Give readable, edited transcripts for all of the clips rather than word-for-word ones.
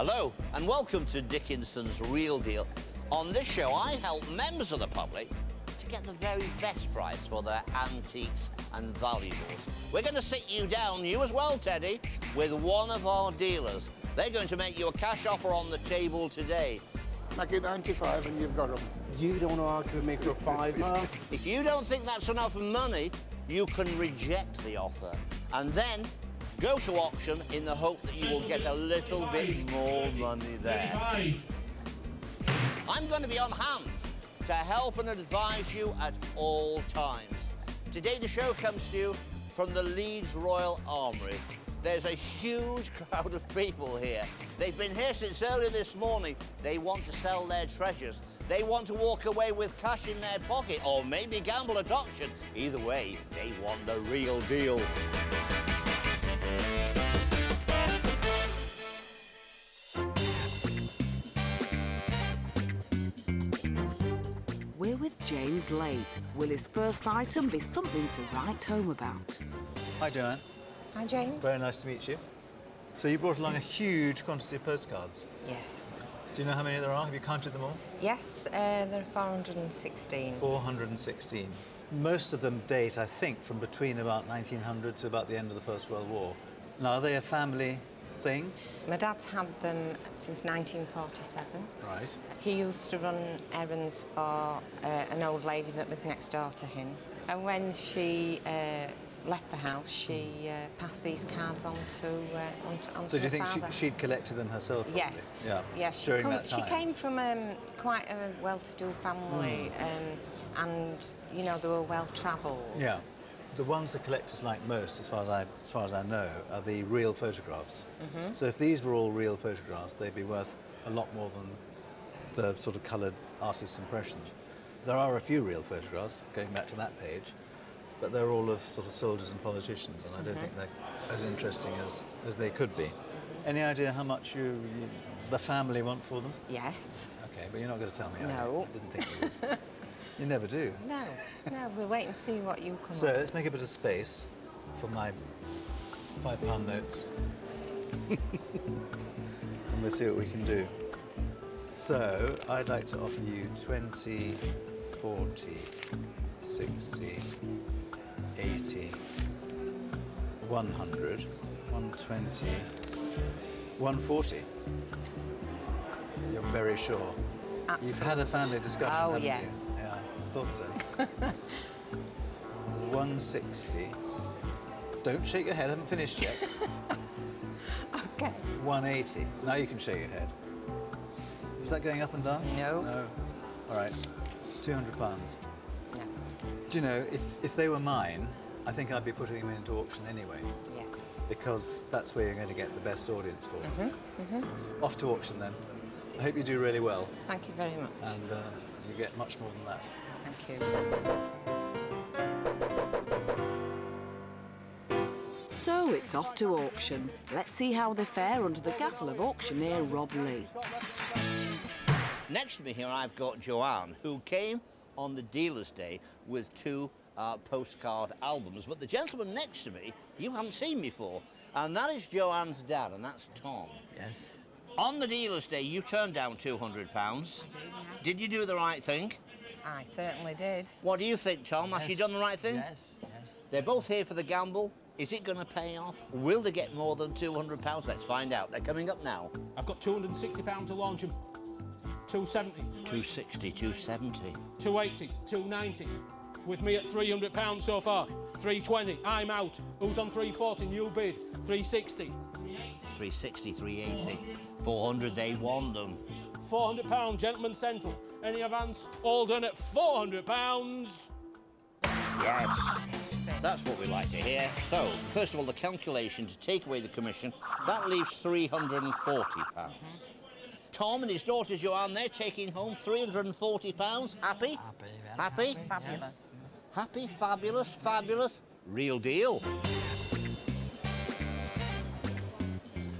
Hello, and welcome to Dickinson's Real Deal. On this show, I help members of the public to get the very best price for their antiques and valuables. We're going to sit you down, you as well, Teddy, with one of our dealers. They're going to make you a cash offer on the table today. Make it 95 and you've got them. You don't want to argue with me for a fiver? If you don't think that's enough money, you can reject the offer and then go to auction in the hope that you will get a little bit more money there. I'm going to be on hand to help and advise you at all times. Today the show comes to you from the Leeds Royal Armoury. There's a huge crowd of people here. They've been here since early this morning. They want to sell their treasures. They want to walk away with cash in their pocket or maybe gamble at auction. Either way, they want the real deal. We're with James Late. Will his first item be something to write home about? Hi, Joanne. Hi, James. Very nice to meet you. So you brought along a huge quantity of postcards. Yes. Do you know how many there are? Have you counted them all? Yes, there are 416. 416. Most of them date, I think, from between about 1900 to about the end of the First World War. Now, are they a family thing? My dad's had them since 1947. Right. He used to run errands for an old lady that lived next door to him. And when she left the house, she passed these cards on to So do you think father. she'd collected them herself? Probably? Yes. Yeah. Yes. During that time? She came from quite a well-to-do family, and you know they were well-travelled. Yeah. The ones the collectors like most, as far as I know, are the real photographs. Mm-hmm. So if these were all real photographs, they'd be worth a lot more than the sort of coloured artist's impressions. There are a few real photographs, going back to that page, but they're all of sort of soldiers and politicians, and I don't think they're as interesting as they could be. Mm-hmm. Any idea how much the family want for them? Yes. Okay, but you're not going to tell me. No. I didn't think you would. You never do. No, we'll wait and see what you come So up. let's make a bit of space for my £5 notes. And we'll see what we can do. So I'd like to offer you 20, 40, 60, 80, 100, 120, 140. You're very sure? Absolutely. You've had a family discussion, Oh, haven't yes. you? Yeah, I thought so. 160. Don't shake your head, I haven't finished yet. Okay. 180. Now you can shake your head. Is that going up and down? No. No. All right. £200. No. Do you know, if they were mine, I think I'd be putting them into auction anyway. Yes. Because that's where you're going to get the best audience for them. Off to auction then. I hope you do really well. Thank you very much. And you get much more than that. Thank you. So it's off to auction. Let's see how they fare under the gaffle of auctioneer Rob Lee. Next to me here, I've got Joanne, who came on the dealer's day with two postcard albums. But the gentleman next to me, you haven't seen before, and that is Joanne's dad, and that's Tom. Yes. On the dealer's day, you turned down £200. I did, yes. Did you do the right thing? I certainly did. What do you think, Tom? Has she done the right thing? Yes, yes. They're both here for the gamble. Is it going to pay off? Will they get more than £200? Let's find out. They're coming up now. I've got £260 to launch them. 270. 260, 270. 280, 290. With me at £300 so far. 320, I'm out. Who's on 340? New bid. 360. 360, 380. 400, they want them. £400, Gentleman Central. Any advance? All done at £400. Yes. That's what we like to hear. So, first of all, the calculation to take away the commission, that leaves £340. Tom and his daughter Joanne, they're taking home £340. Happy? Happy, very Happy? Fabulous. Happy, fabulous, fabulous. Real deal.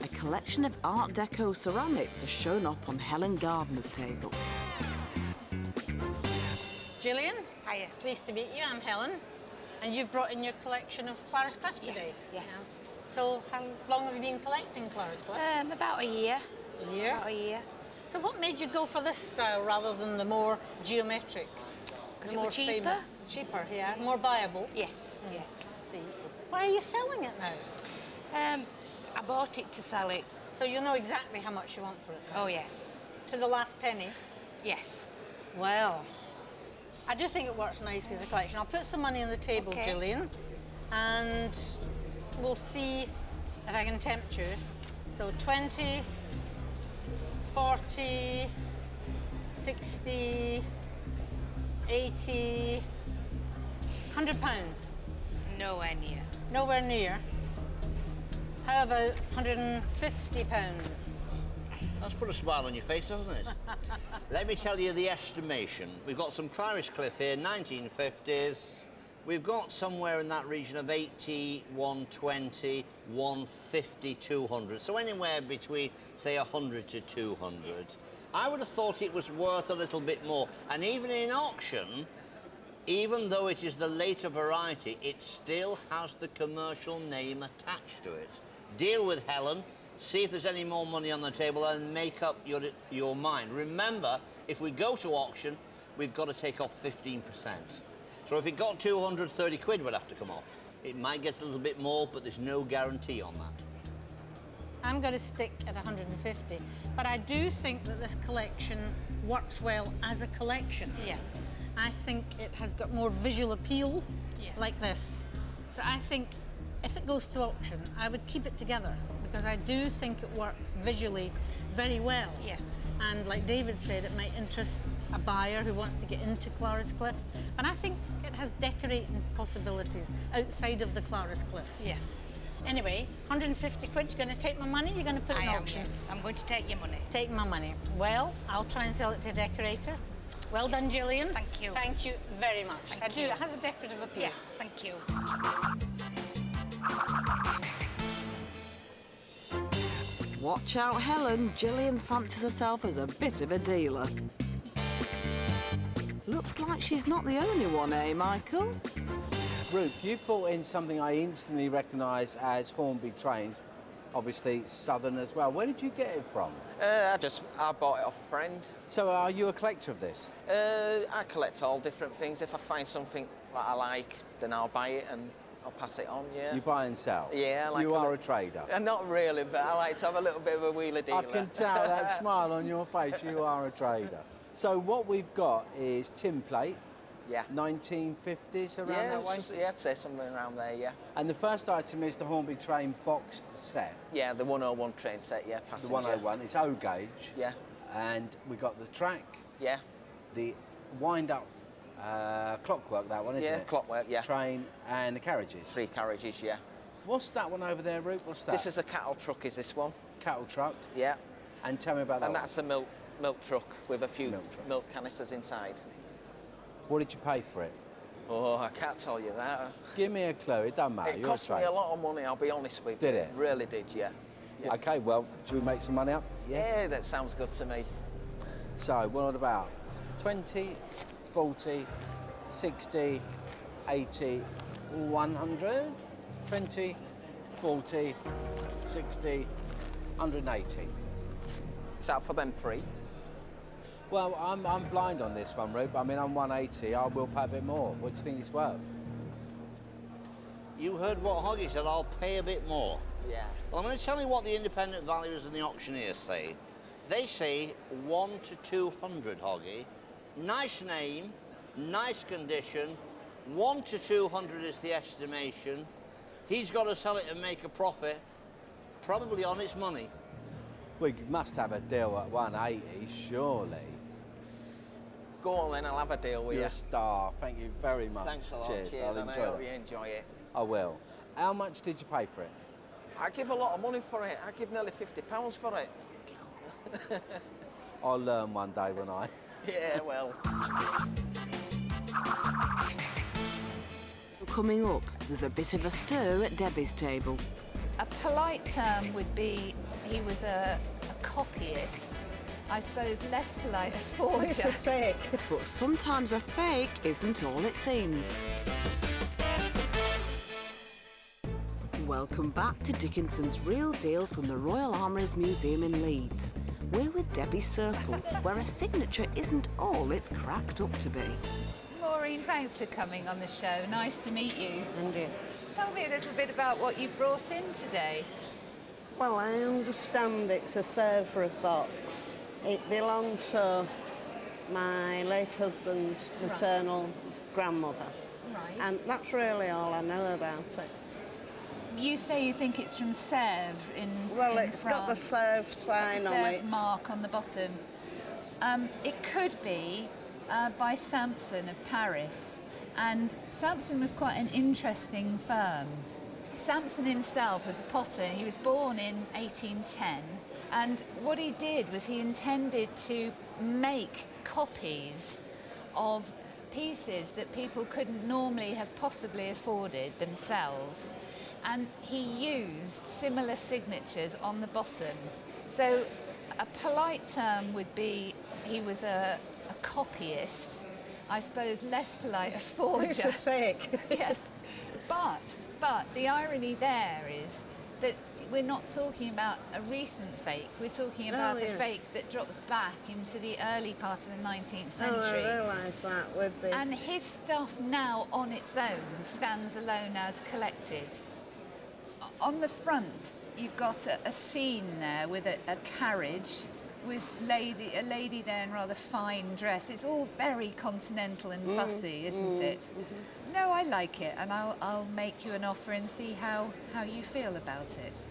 A collection of Art Deco ceramics are shown up on Helen Gardner's table. Gillian, Hiya. pleased to meet you. I'm Helen, and you've brought in your collection of Clara's Cliff today. Yes. So how long have you been collecting Clara's Cliff? About a year. A year? About a year. So what made you go for this style rather than the more geometric? Because The it more was cheaper. famous? Cheaper, yeah. More viable? Yes, yes. See. Why are you selling it now? I bought it to sell it. So you know exactly how much you want for it? Oh, yes. To the last penny? Yes. Well, I do think it works nicely as a collection. I'll put some money on the table, Okay. Gillian, and we'll see if I can tempt you. So 20, 40, 60, 80, £100. Nowhere near. Nowhere near. How about £150? That's put a smile on your face, hasn't it? Let me tell you the estimation. We've got some Clarish Cliff here, 1950s. We've got somewhere in that region of 80, 120, 150, 200. So anywhere between, say, 100 to 200. I would have thought it was worth a little bit more. And even in auction, even though it is the later variety, it still has the commercial name attached to it. Deal with Helen, see if there's any more money on the table and make up your mind. Remember, if we go to auction, we've got to take off 15%. So if it got 230 quid, would have to come off. It might get a little bit more, but there's no guarantee on that. I'm going to stick at 150, but I do think that this collection works well as a collection. Yeah. I think it has got more visual appeal, Yeah. like this. So I think if it goes to auction, I would keep it together because I do think it works visually very well. Yeah. And like David said, it might interest a buyer who wants to get into Clarice Cliff. But I think it has decorating possibilities outside of the Clarice Cliff. Yeah. Anyway, 150 quid, you're going to take my money, you're going to put it in I am, auction? yes. I'm going to take your money. Take my money. Well, I'll try and sell it to a decorator. Well done, Gillian. Thank you. Thank you very much. Thank I do. you. It has a decorative appeal. Yeah, thank you. Watch out, Helen. Gillian fancies herself as a bit of a dealer. Looks like she's not the only one, eh, Michael? Ruth, you brought in something I instantly recognise as Hornby Trains, obviously southern as well. Where did you get it from? I bought it off a friend. So are you a collector of this? I collect all different things. If I find something that I like, then I'll buy it and I'll pass it on, yeah. You buy and sell? Yeah, I like You are a trader? Not really, but I like to have a little bit of a wheeler dealer. I can tell that smile on your face, you are a trader. So what we've got is tin plate, Yeah. 1950s, around Yeah, that way? yeah, I'd say something around there, yeah. And the first item is the Hornby Train boxed set. Yeah, the 101 train set, yeah, passenger. The 101, it's O gauge. Yeah, And we got the track, yeah. the wind-up clockwork, that one, isn't Yeah, it? clockwork, yeah. Train and the carriages. 3 carriages, yeah. What's that one over there, Root? What's that? This is a cattle truck, is this one? Cattle truck. Yeah. And tell me about that And one. that's a milk truck with a few Milk truck. milk canisters inside. What did you pay for it? Oh, I can't tell you that. Give me a clue, it doesn't matter. It You're cost me trader. a lot of money, I'll be honest with you. Did it? Really did, yeah. Okay, well, should we make some money up? Yeah, that sounds good to me. So, what about 20, 40, 60, 80, 100? 20, 40, 60, 180. Is that for them 3? Well, I'm blind on this one, Root. I mean, I'm 180. I will pay a bit more. What do you think it's worth? You heard what Hoggy said, I'll pay a bit more. Yeah. Well, I'm going to tell you what the independent valuers and the auctioneers say. They say 1 to 200, Hoggy. Nice name, nice condition. 1 to 200 is the estimation. He's got to sell it and make a profit, probably on its money. We must have a deal at 180, surely. Go on then, I'll have a deal with You're you. a star. Thank you very much. Thanks a lot. Cheers. Cheers, I'll and I enjoy hope it. you enjoy it. I will. How much did you pay for it? I give a lot of money for it. I give nearly £50 for it. I'll learn one day when I... Yeah, well. Coming up, there's a bit of a stir at Debbie's table. A polite term would be he was a copyist. I suppose less polite a forger. It's a fake. But sometimes a fake isn't all it seems. Welcome back to Dickinson's Real Deal from the Royal Armouries Museum in Leeds. We're with Debbie's Circle, where a signature isn't all it's cracked up to be. Maureen, thanks for coming on the show. Nice to meet you. And you? Tell me a little bit about what you've brought in today. Well, I understand it's a Sèvres box. It belonged to my late husband's maternal grandmother. Right. And that's really all I know about it. You say you think it's from Sèvres in Well, in it's got the France. Sèvres sign It's got the on Sèvres it. mark on the bottom. It could be by Samson of Paris. And Samson was quite an interesting firm. Samson himself was a potter. He was born in 1810. And what he did was he intended to make copies of pieces that people couldn't normally have possibly afforded themselves. And he used similar signatures on the bottom. So a polite term would be he was a copyist. I suppose less polite, a forger. It's a fake. Yes. But the irony there is that we're not talking about a recent fake. We're talking about a fake that drops back into the early part of the 19th century. I realise that with the... And his stuff now on its own stands alone as collected. On the front, you've got a scene there with a carriage with a lady there in rather fine dress. It's all very continental and fussy, isn't it? Mm-hmm. No, I like it, and I'll make you an offer and see how you feel about it.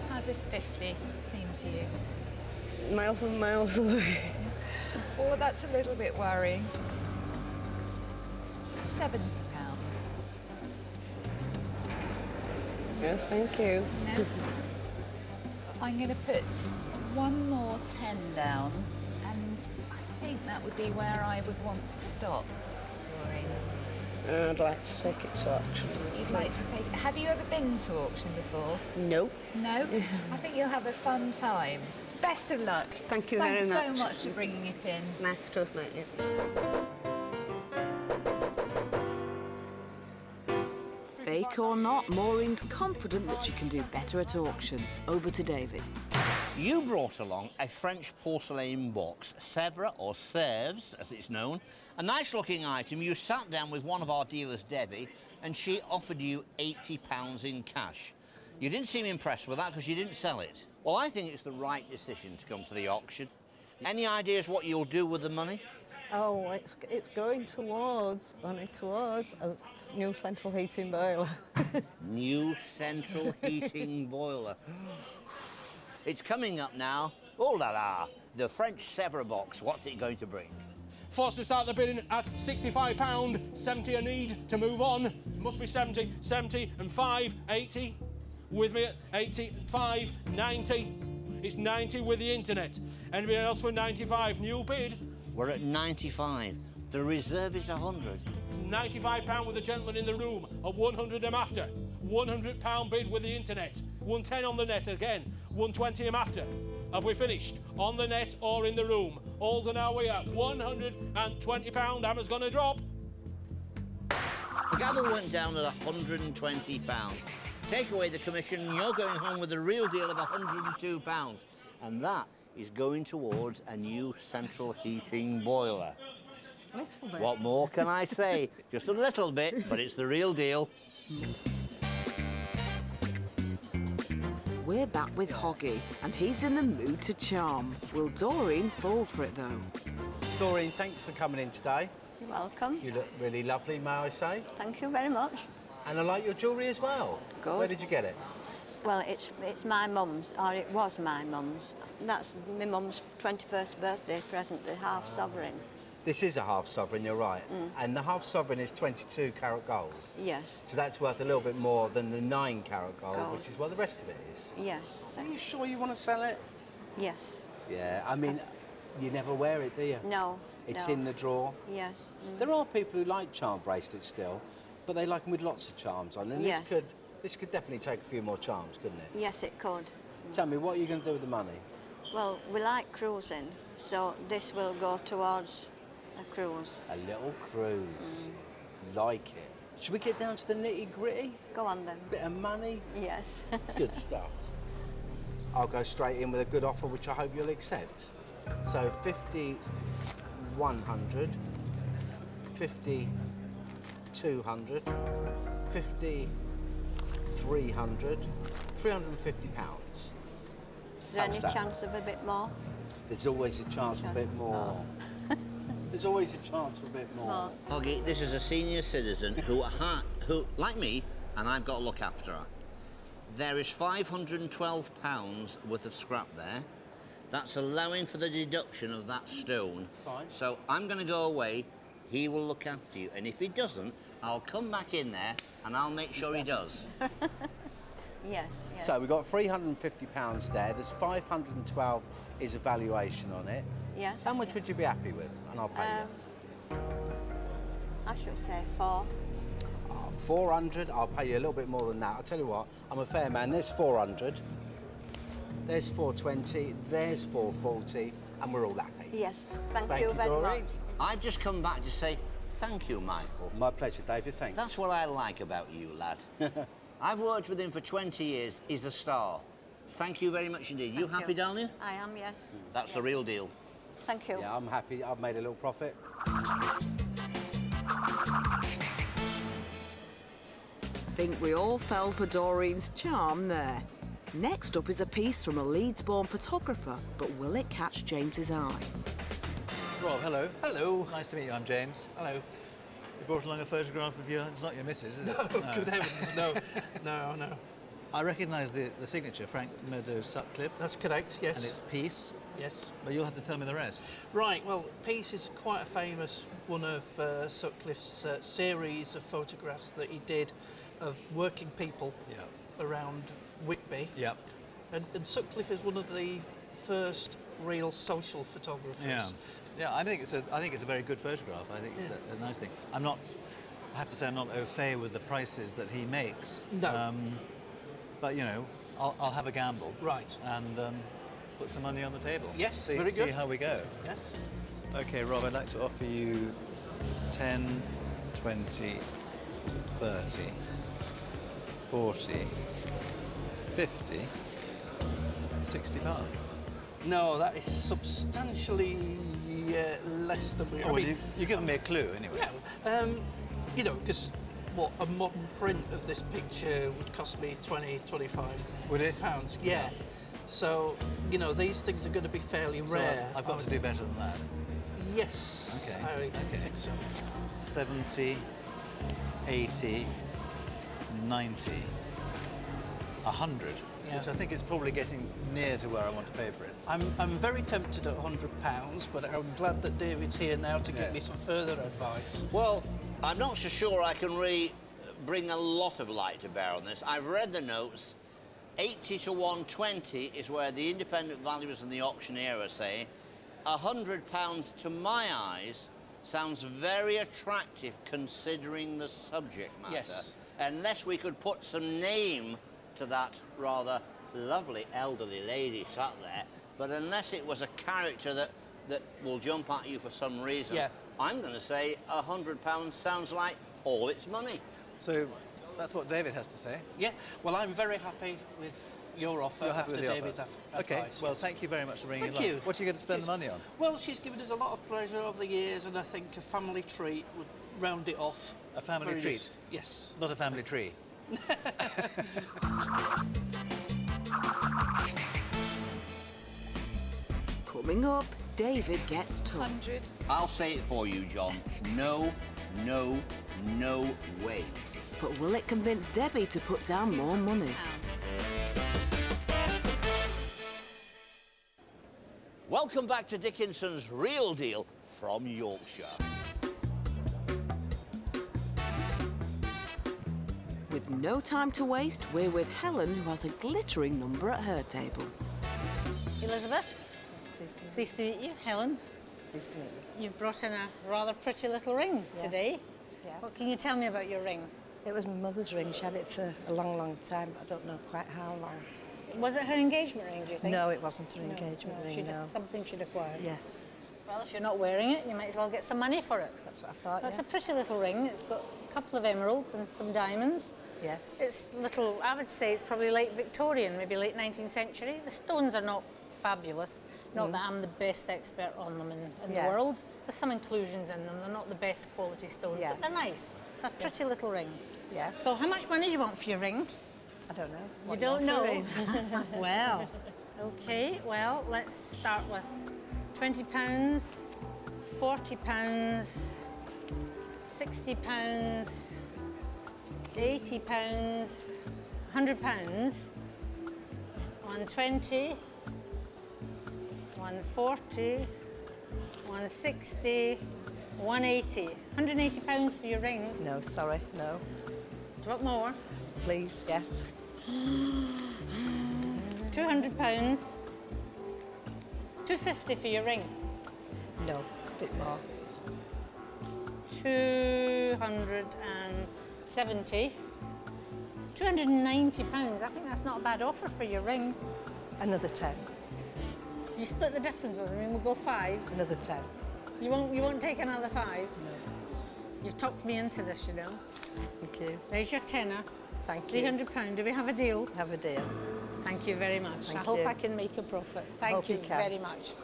How does 50 seem to you? Miles and miles away. Oh, that's a little bit worrying. £70. Yeah, thank you. No. I'm going to put one more 10 down, and I think that would be where I would want to stop, Maureen. I'd like to take it to auction. You'd like to take it. Have you ever been to auction before? Nope. No? I think you'll have a fun time. Best of luck. Thank you very much. Thanks so much for bringing it in. Nice to have met you. Fake or not, Maureen's confident that she can do better at auction. Over to David. You brought along a French porcelain box, Sèvres or Sèvres as it's known. A nice looking item. You sat down with one of our dealers, Debbie, and she offered you £80 in cash. You didn't seem impressed with that because you didn't sell it. Well, I think it's the right decision to come to the auction. Any ideas what you'll do with the money? Oh, it's going towards a new central heating boiler. New central heating boiler. It's coming up now. Oh la la! The French Sèvres box. What's it going to bring? Forced to start the bidding at £65. 70 a need to move on. Must be 70, 70 and 5, 80. With me at 85, 90. It's 90 with the internet. Anybody else for 95? New bid. We're at 95. The reserve is 100. £95 with the gentleman in the room. A 100 I'm after. £100 bid with the internet. 110 on the net again. 120 I'm after. Have we finished? On the net or in the room? Alden, are we at £120? Hammer's gonna drop. The gavel went down at £120. Take away the commission, you're going home with a real deal of £102. And that is going towards a new central heating boiler. What more can I say? Just a little bit, but it's the real deal. We're back with Hoggy, and he's in the mood to charm. Will Doreen fall for it, though? Doreen, thanks for coming in today. You're welcome. You look really lovely, may I say? Thank you very much. And I like your jewellery as well. Good. Where did you get it? Well, it's my mum's, or it was my mum's. That's my mum's 21st birthday present, the half sovereign. This is a half sovereign, you're right. And the half sovereign is 22 carat gold. Yes. So that's worth a little bit more than the 9 carat gold, which is what the rest of it is. Yes. So are you sure you want to sell it? Yes. Yeah, I mean, you never wear it, do you? No. It's no. in the drawer. Yes. There are people who like charm bracelets still, but they like them with lots of charms on. And yes. this could definitely take a few more charms, couldn't it? Yes, it could. Tell me, what are you going to do with the money? Well, we like cruising, so this will go towards a cruise. A little cruise. like it. Should we get down to the nitty-gritty? Go on then. Bit of money? Yes. Good stuff. I'll go straight in with a good offer, which I hope you'll accept. So 50, 100, 50, 200, 50, 300, 350 pounds. Is there any chance of a bit more? There's always a chance of a bit more. There's always a chance of a bit more. Hoggy, this is a senior citizen who, like me, and I've got to look after her. There is £512 worth of scrap there. That's allowing for the deduction of that stone. Fine. So I'm going to go away. He will look after you. And if he doesn't, I'll come back in there and I'll make sure he does. Yes, yes. So we've got £350 there. There's 512 is a valuation on it. Yes. How much would you be happy with? And I'll pay you. I should say 4. 400, I'll pay you a little bit more than that. I'll tell you what, I'm a fair man. There's 400, there's 420, there's 440, and we're all happy. Yes, thank you very Dory. much. I've just come back to say thank you, Michael. My pleasure, David, thanks. That's what I like about you, lad. I've worked with him for 20 years. He's a star. Thank you very much indeed. You happy, darling? I am, yes. That's the real deal. Thank you. Yeah, I'm happy. I've made a little profit. Think we all fell for Doreen's charm there. Next up is a piece from a Leeds-born photographer, but will it catch James's eye? Rob, hello. Hello. Nice to meet you. I'm James. Hello. You brought along a photograph of your... It's not your missus, is it? No, good heavens, no. No. I recognise the signature, Frank Meadows Sutcliffe. That's correct, yes. And it's Peace. Yes. But you'll have to tell me the rest. Right, well, Peace is quite a famous one of Sutcliffe's series of photographs that he did of working people around Whitby. Yeah. And Sutcliffe is one of the first real social photographers. Yeah, I think it's a very good photograph. I think it's a nice thing. I have to say I'm not au fait with the prices that he makes. No. But, you know, I'll have a gamble. Right. And put some money on the table. Yes, very good. See how we go. Yes. OK, Rob, I'd like to offer you 10, 20, 30, 40, 50, 60 pounds. No, that is substantially less than we... You've given me a clue, anyway. Yeah, you know, because what a modern print of this picture would cost me 20, 25 Would it? pounds. Yeah. So, you know, these things are going to be fairly rare. I've got to do better than that. Yes, Okay. I think so. 70, 80, 90, 100, which I think is probably getting near to where I want to pay for it. I'm very tempted at £100, but I'm glad that David's here now to give me some further advice. Well, I'm not so sure I can really bring a lot of light to bear on this. I've read the notes. 80 to 120 is where the independent valuers and the auctioneer are saying. £100 to my eyes sounds very attractive considering the subject matter. Yes. Unless we could put some name to that rather lovely elderly lady sat there, but unless it was a character that will jump at you for some reason, I'm going to say £100 sounds like all its money. So that's what David has to say. Yeah, well, I'm very happy with your offer. You're happy with the David's offer? advice. Okay, well, thank you very much for bringing it Thank along. you. What are you going to spend the money on? Well, she's given us a lot of pleasure over the years, and I think a family treat would round it off. A family Very treat? nice. Yes. Not a family tree. Coming up, David gets tough. 100. I'll say it for you, John. No, no, no way. But will it convince Debbie to put down more money? Welcome back to Dickinson's Real Deal from Yorkshire. With no time to waste, we're with Helen, who has a glittering number at her table. Elizabeth, pleased to meet you. Helen, Pleased to meet you. you've brought in a rather pretty little ring today. Yeah. What can you tell me about your ring? It was my mother's ring. She had it for a long, long time, but I don't know quite how long. Was it her engagement ring, do you think? No, it wasn't her No, engagement no, ring, she no. just something she'd acquired. Yes. Well, if you're not wearing it, you might as well get some money for it. That's what I thought, It's a pretty little ring. It's got a couple of emeralds and some diamonds. Yes. It's little, I would say it's probably late Victorian, maybe late 19th century. The stones are not fabulous. Not that I'm the best expert on them in the world. There's some inclusions in them. They're not the best quality stones, but they're nice. It's a pretty little ring. Yeah. So how much money do you want for your ring? I don't know. You What don't you know? want for a ring? Well, okay, well, let's start with £20, £40, £60, £80, £100, 120, 140, 160, 180. £180 for your ring. No, sorry, no. Do you want more? Please, yes. £200, £250 for your ring. No, a bit more. £270, £290. I think that's not a bad offer for your ring. Another 10. You split the difference with me. We'll go 5. Another 10. You won't take another 5. No. You've talked me into this, you know. Thank you. There's your tenner. Thank you. £300. Do we have a deal? Have a deal. Thank you very much. Thank I hope you. I can make a profit. Thank Hope you you can. very much.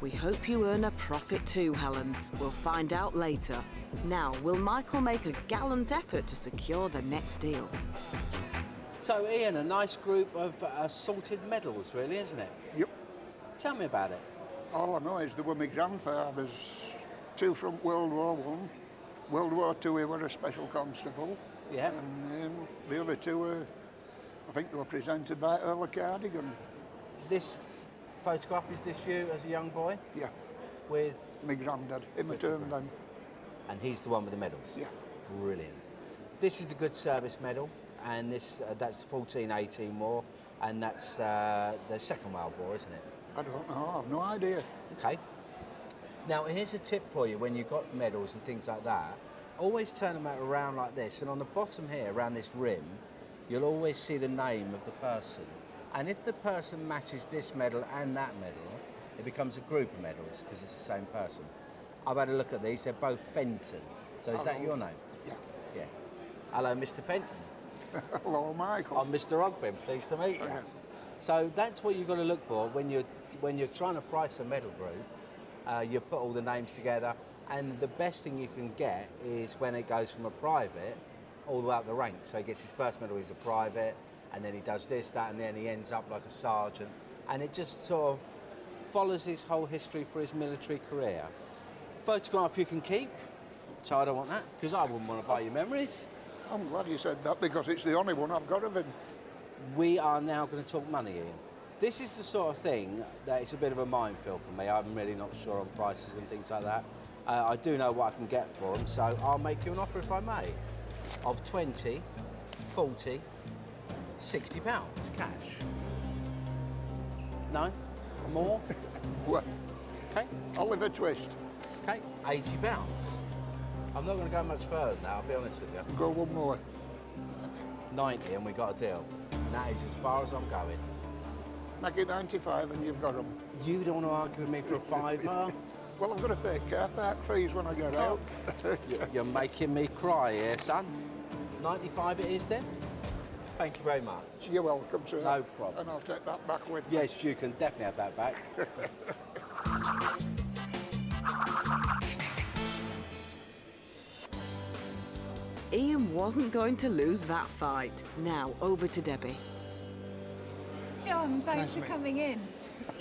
We hope you earn a profit too, Helen. We'll find out later. Now, will Michael make a gallant effort to secure the next deal? So, Ian, a nice group of assorted medals, really, isn't it? Yep. Tell me about it. All I know is they were my grandfather's. 2 from World War One. World War Two, he were a special constable. Yeah. And the other 2 were, I think they were presented by Earl of Cardigan. This photograph, is this you as a young boy? Yeah. With? My granddad, in my term then. And he's the one with the medals? Yeah. Brilliant. This is the Good Service Medal, and this that's 14-18 war, and that's the Second World War, isn't it? I don't know, I've no idea. Okay. Now, here's a tip for you when you've got medals and things like that. Always turn them around like this, and on the bottom here, around this rim, you'll always see the name of the person. And if the person matches this medal and that medal, it becomes a group of medals because it's the same person. I've had a look at these, they're both Fenton. So is that your name? Yeah. Yeah. Hello, Mr. Fenton. Hello, Michael. I'm Mr. Ogben, pleased to meet you. So that's what you've got to look for when you're trying to price a medal group. You put all the names together, and the best thing you can get is when it goes from a private all the way up the ranks. So he gets his first medal as a private, and then he does this, that, and then he ends up like a sergeant. And it just sort of follows his whole history for his military career. Photograph you can keep, so I don't want that, because I wouldn't want to buy your memories. I'm glad you said that, because it's the only one I've got of him. We are now going to talk money, Ian. This is the sort of thing that it's a bit of a minefield for me. I'm really not sure on prices and things like that. I do know what I can get for them, so I'll make you an offer if I may, of 20, 40, £60 cash. No? More? What? Okay. Oliver Twist. Okay, £80. I'm not going to go much further now, I'll be honest with you. Go one more. 90 and we got a deal. And that is as far as I'm going. Make it 95 and you've got them. You don't want to argue with me for a fiver? Well, I'm going to pay car park fees when I get out. You're making me cry here, son. 95 it is then? Thank you very much. You're welcome, sir. No problem. And I'll take that back with me. Yes, you can definitely have that back. Ian wasn't going to lose that fight. Now, over to Debbie. John, thanks Nice for to meet coming in.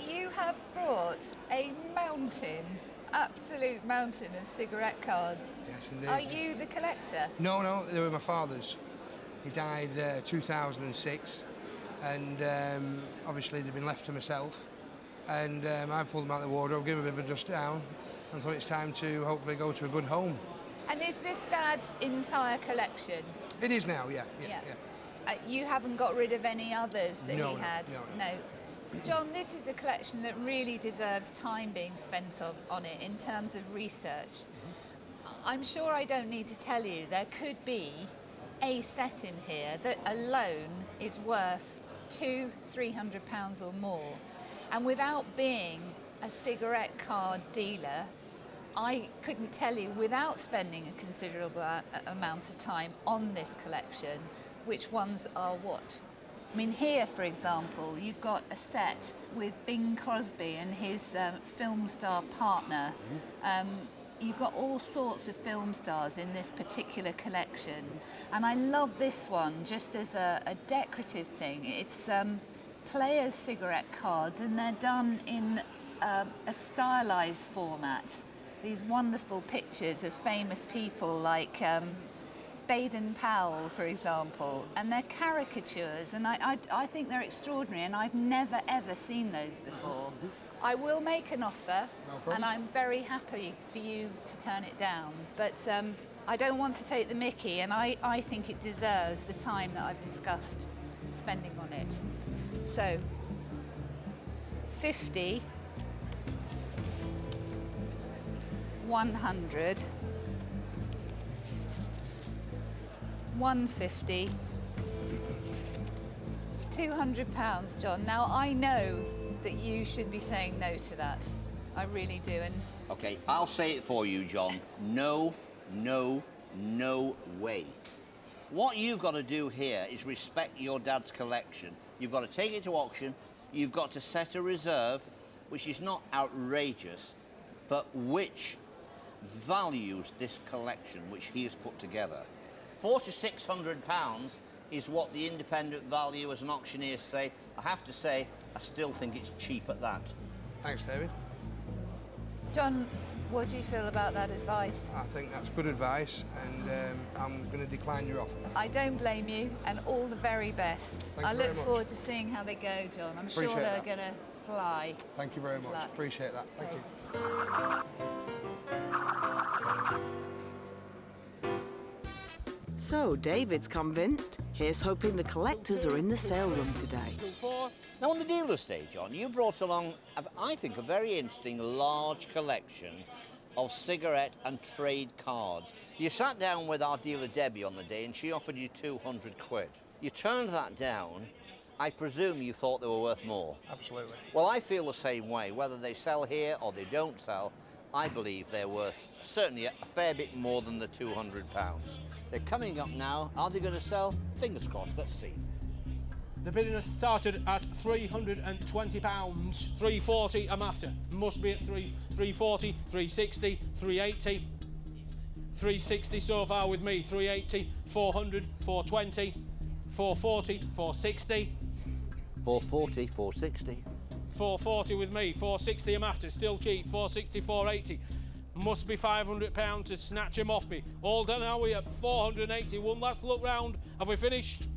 You have brought a mountain, absolute mountain of cigarette cards. Yes, indeed. Are you the collector? No, they were my father's. He died 2006, and obviously they've been left to myself. And I pulled them out of the wardrobe, gave them a bit of a dust down, and thought it's time to hopefully go to a good home. And is this Dad's entire collection? It is now, yeah. You haven't got rid of any others that No, he no, had? no. John, this is a collection that really deserves time being spent on it in terms of research. I'm sure I don't need to tell you there could be a set in here that alone is worth £200-300 or more. And without being a cigarette card dealer, I couldn't tell you, without spending a considerable amount of time on this collection, which ones are what. I mean, here, for example, you've got a set with Bing Crosby and his film star partner. You've got all sorts of film stars in this particular collection. And I love this one just as a decorative thing. It's players' cigarette cards, and they're done in a stylized format. These wonderful pictures of famous people like Baden-Powell, for example, and they're caricatures, and I think they're extraordinary, and I've never ever seen those before. I will make an offer, and I'm very happy for you to turn it down, but I don't want to take the mickey, and I think it deserves the time that I've discussed spending on it. So, 50, 100, 150, £200, John. Now, I know that you should be saying no to that. I really do. And OK, I'll say it for you, John. No, no, no way. What you've got to do here is respect your dad's collection. You've got to take it to auction. You've got to set a reserve, which is not outrageous, but which values this collection, which he has put together. £400 to £600 is what the independent valuers and auctioneers say. I have to say, I still think it's cheap at that. Thanks, David. John, what do you feel about that advice? I think that's good advice, and I'm going to decline your offer. I don't blame you, and all the very best. Thank I you look very much. forward to seeing how they go, John. I'm sure Appreciate they're that. going to fly. Thank you very much. luck. Appreciate that. Thank you. So David's convinced. Here's hoping the collectors are in the sale room today. Now, on the dealer stage, John, you brought along, I think, a very interesting large collection of cigarette and trade cards. You sat down with our dealer Debbie on the day and she offered you 200 quid. You turned that down. I presume you thought they were worth more. Absolutely. Well, I feel the same way. Whether they sell here or they don't sell, I believe they're worth certainly a fair bit more than the £200. They're coming up now. Are they going to sell? Fingers crossed. Let's see. The bidding has started at £320. 340 I'm after. Must be at 340, 360, 380. 360 so far with me. 380, 400, 420, 440, 460. 440, 460. 440 with me. 460 I'm after. Still cheap. 460, 480. Must be £500 to snatch him off me. All done, are we at 480? One last look round. Have we finished?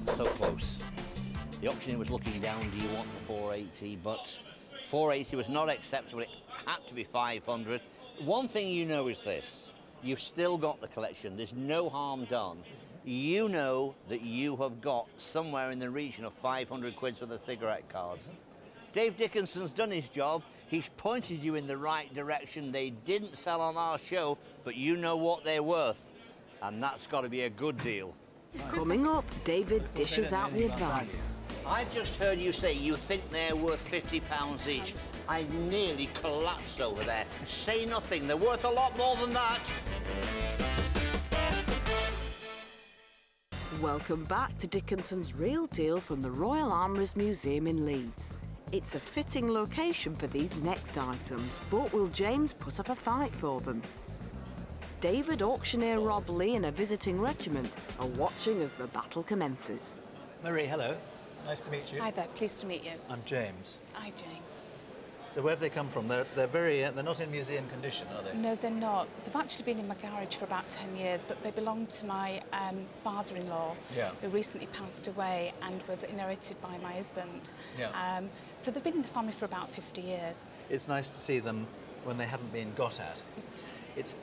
So close. The auctioneer was looking down, do you want the 480? But 480 was not acceptable. It had to be 500. One thing you know is this. You've still got the collection. There's no harm done. You know that you have got somewhere in the region of 500 quid for the cigarette cards. Dave Dickinson's done his job. He's pointed you in the right direction. They didn't sell on our show, but you know what they're worth. And that's got to be a good deal. Coming up, David dishes out the advice. I've just heard you say you think they're worth £50 each. I nearly collapsed over there. Say nothing. They're worth a lot more than that. Welcome back to Dickinson's Real Deal from the Royal Armouries Museum in Leeds. It's a fitting location for these next items, but will James put up a fight for them? David, auctioneer Rob Lee and a visiting regiment are watching as the battle commences. Marie, hello. Nice to meet you. Hi there, pleased to meet you. I'm James. Hi, James. So where have they come from? They're not in museum condition, are they? No, they're not. They've actually been in my garage for about 10 years, but they belong to my father-in-law, who recently passed away and was inherited by my husband. So they've been in the family for about 50 years. It's nice to see them when they haven't been got at. It's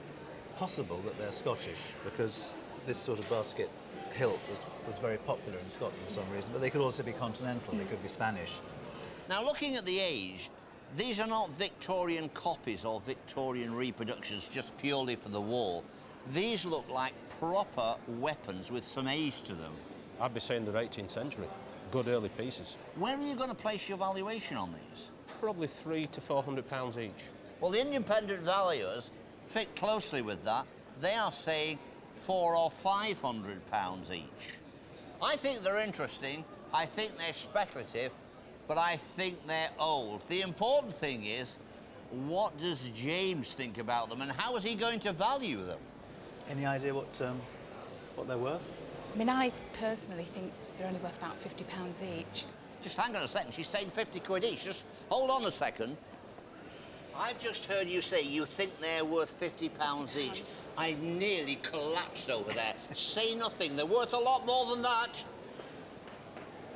possible that they're Scottish because this sort of basket hilt was very popular in Scotland for some reason, but they could also be continental, they could be Spanish. Now, looking at the age, these are not Victorian copies or Victorian reproductions just purely for the wall. These look like proper weapons with some age to them. I'd be saying they're 18th century. Good early pieces. Where are you going to place your valuation on these? Probably £300 to £400 each. Well, the independent valuers fit closely with that. They are saying £400 or £500 each. I think they're interesting. I think they're speculative, but I think they're old. The important thing is, what does James think about them, and how is he going to value them? Any idea what they're worth? I mean, I personally think they're only worth about £50 each. Just hang on a second, she's saying 50 quid each. Just hold on a second. I've just heard you say you think they're worth £50 each. I nearly collapsed over there. Say nothing, they're worth a lot more than that.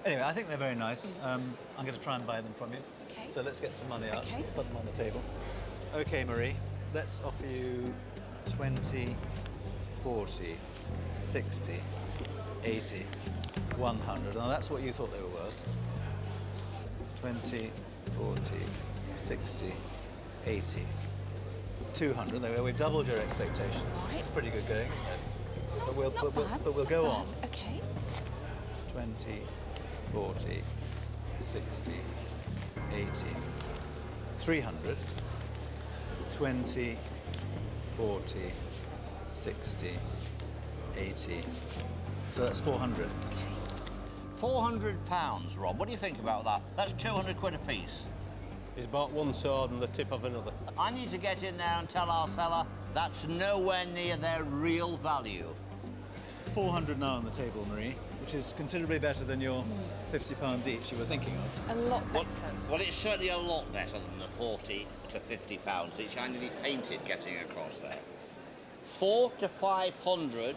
Anyway, I think they're very nice. I'm going to try and buy them from you. Okay. So let's get some money out, Okay. put them on the table. Okay, Marie, let's offer you 20, 40, 60, 80, 100. Now that's what you thought they were worth. 20, 40, 60, 80, 200. There we go. We've doubled your expectations. Right. It's pretty good going, isn't it? But we'll, Not bad, but we'll go not on. bad. Okay. 20, 40, 60, 80, 300, 20, 40, 60, 80. So that's 400. £400, Rob. What do you think about that? That's 200 quid a piece. He's bought one sword and the tip of another. I need to get in there and tell our seller that's nowhere near their real value. 400 now on the table, Marie, which is considerably better than your £50 each you were thinking of. A lot better. Well, it's certainly a lot better than the 40 to £50 each. I nearly fainted getting across there. 4 to 500,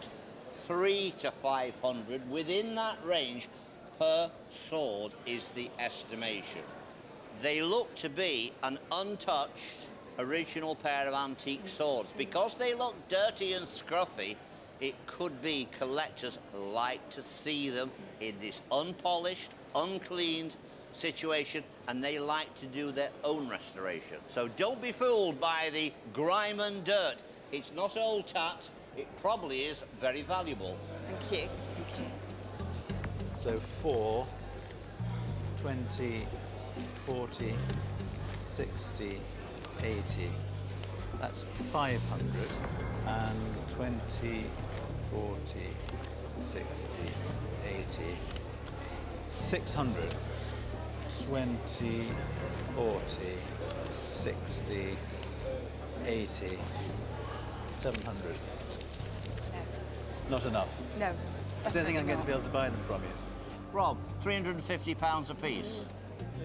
3 to 500, within that range per sword is the estimation. They look to be an untouched original pair of antique swords. Because they look dirty and scruffy, it could be collectors like to see them in this unpolished, uncleaned situation, and they like to do their own restoration. So don't be fooled by the grime and dirt. It's not old tat. It probably is very valuable. Thank you. Thank you. So 4, 20, 40, 60, 80. That's 500. And 20, 40, 60, 80. 600. 20, 40, 60, 80. 700. No. Not enough. No. I don't think I'm going to be able to buy them from you. Rob, £350 a piece.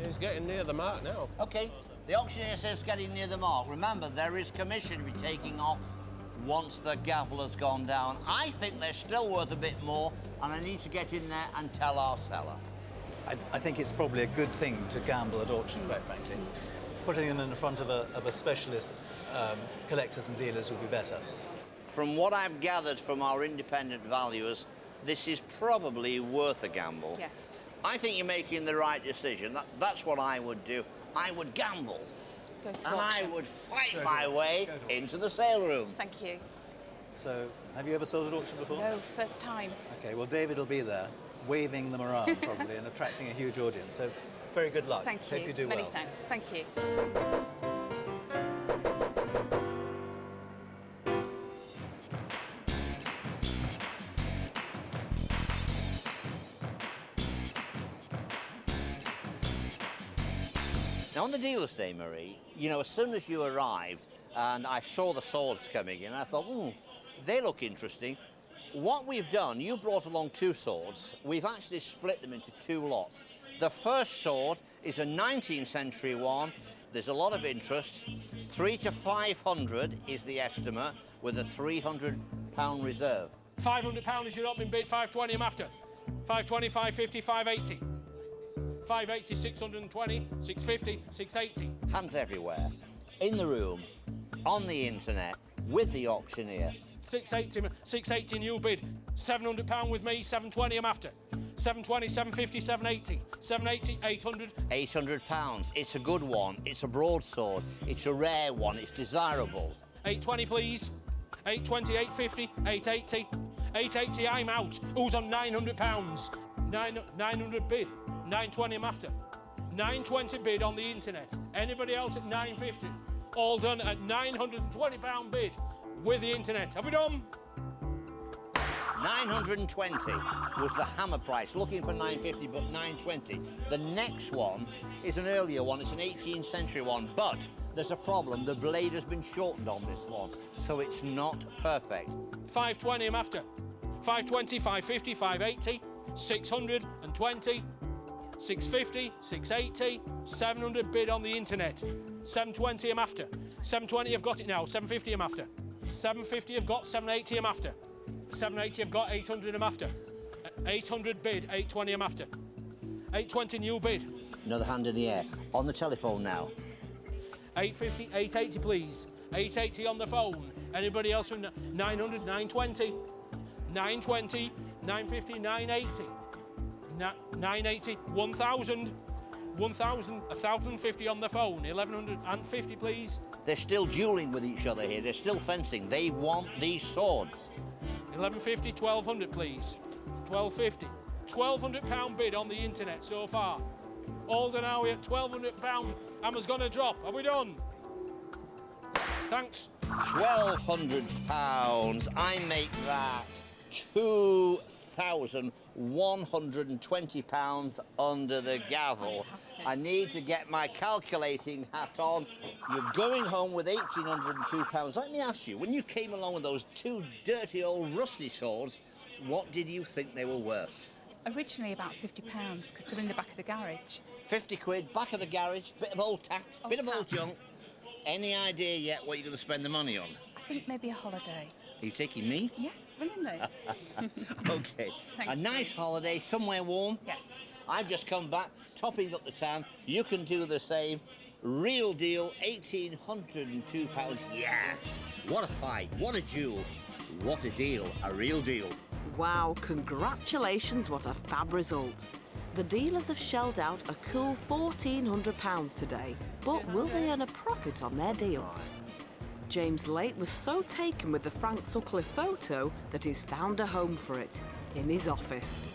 He's getting near the mark now. OK, the auctioneer says getting near the mark. Remember, there is commission to be taking off once the gavel has gone down. I think they're still worth a bit more, and I need to get in there and tell our seller. I think it's probably a good thing to gamble at auction, quite frankly. Putting them in the front of a specialist collectors and dealers would be better. From what I've gathered from our independent valuers, this is probably worth a gamble. Yes. I think you're making the right decision. That's what I would do. I would gamble. Go to And auction. I would fight my way into the sale room. Thank you. So, have you ever sold at auction before? No, first time. OK, well, David will be there, waving them around, probably, and attracting a huge audience. So, very good luck. Thank you. Hope you do Many well. thanks. Thank you. Now, on the dealer's day, Marie, you know, as soon as you arrived and I saw the swords coming in, I thought, they look interesting. What we've done, you brought along 2 swords. We've actually split them into 2 lots. The first sword is a 19th century one. There's a lot of interest. 3 to 500 is the estimate, with a £300 reserve. £500 is your opening bid, 520 I'm after. 520, 550, 580. 580, 620, 650, 680. Hands everywhere. In the room, on the internet, with the auctioneer. 680 new bid. £700 with me, 720 I'm after. 720, 750, 780. 780, 800. £800. It's a good one. It's a broadsword. It's a rare one. It's desirable. 820 please. 820, 850, 880. 880, I'm out. Who's on £900? 900 bid. 920 I'm after. 920 bid on the internet. Anybody else at 950? All done at £920 bid with the internet. Have we done? 920 was the hammer price. Looking for 950, but 920. The next one is an earlier one. It's an 18th century one, but there's a problem. The blade has been shortened on this one, so it's not perfect. 520 I'm after. 520, 550, 580, 620, 650, 680, 700 bid on the internet. 720 I'm after. 720 I've got it now. 750 I'm after. 750 I've got. 780 I'm after. 780 I've got. 800 I'm after. 800 bid. 820 I'm after. 820 new bid. Another hand in the air. On the telephone now. 850, 880 please. 880 on the phone. Anybody else from 900, 920, 920, 950, 980, 980, 1,000, 1,000, 1,050 on the phone. 1,150 please. They're still dueling with each other here. They're still fencing. They want these swords. 1150, 1,200 please. 1,250. £1,200 bid on the internet so far. Alden Howie at £1,200. Hammer's gonna drop. Have we done? Thanks. £1,200. I make that £2,120 under the gavel. Fantastic. I need to get my calculating hat on. You're going home with £1,802. Let me ask you, when you came along with those two dirty old rusty swords, what did you think they were worth? Originally about £50 because they're in the back of the garage. 50 quid, back of the garage, bit of old tack, bit of old junk. Any idea yet what you're going to spend the money on? I think maybe a holiday. Are you taking me? Yeah, willingly. OK. Thank A you. nice holiday, somewhere warm. Yes. I've just come back, topping up the town. You can do the same. Real deal, £1,802. Yeah. What a fight, what a duel, what a deal, a real deal. Wow, congratulations, what a fab result. The dealers have shelled out a cool £1,400 today, but will they earn a profit on their deals? James Lake was so taken with the Frank Sutcliffe photo that he's found a home for it in his office.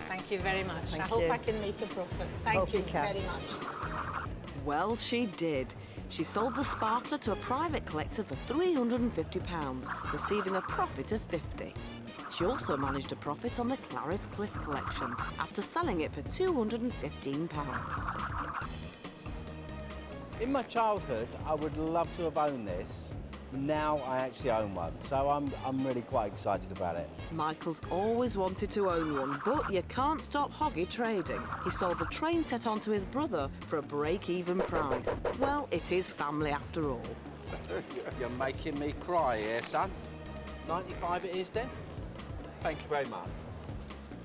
Thank you very much. Thank I hope you. I can make a profit. Thank Hope you you can. very much. Well, she did. She sold the sparkler to a private collector for £350, receiving a profit of £50. She also managed a profit on the Clarice Cliff collection after selling it for £215. In my childhood, I would love to have owned this. Now I actually own one, so I'm really quite excited about it. Michael's always wanted to own one, but you can't stop Hoggy trading. He sold the train set on to his brother for a break-even price. Well, it is family after all. You're making me cry here, son. 95 it is then? Thank you very much.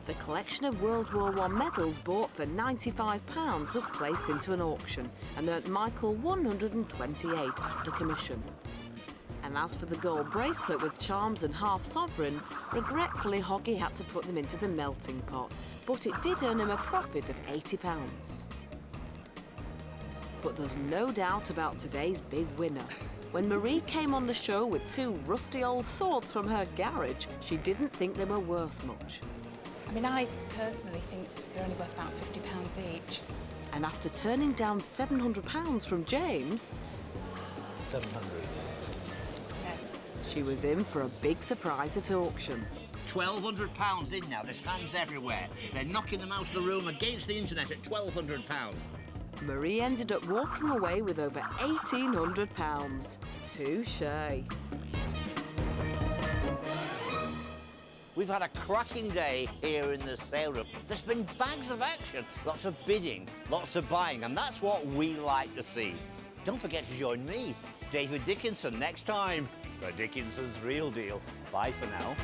The collection of World War I medals bought for £95 was placed into an auction and earned Michael £128 after commission. And as for the gold bracelet with charms and half sovereign, regretfully Hoggy had to put them into the melting pot, but it did earn him a profit of £80. But there's no doubt about today's big winner. When Marie came on the show with two rusty old swords from her garage, she didn't think they were worth much. I mean, I personally think they're only worth about £50 each. And after turning down £700 from James, 700. she was in for a big surprise at auction. £1,200 in now. There's hands everywhere. They're knocking them out of the room against the internet at £1,200. Marie ended up walking away with over £1,800. Touché. We've had a cracking day here in the sale room. There's been bags of action, lots of bidding, lots of buying, and that's what we like to see. Don't forget to join me, David Dickinson, next time for Dickinson's Real Deal. Bye for now.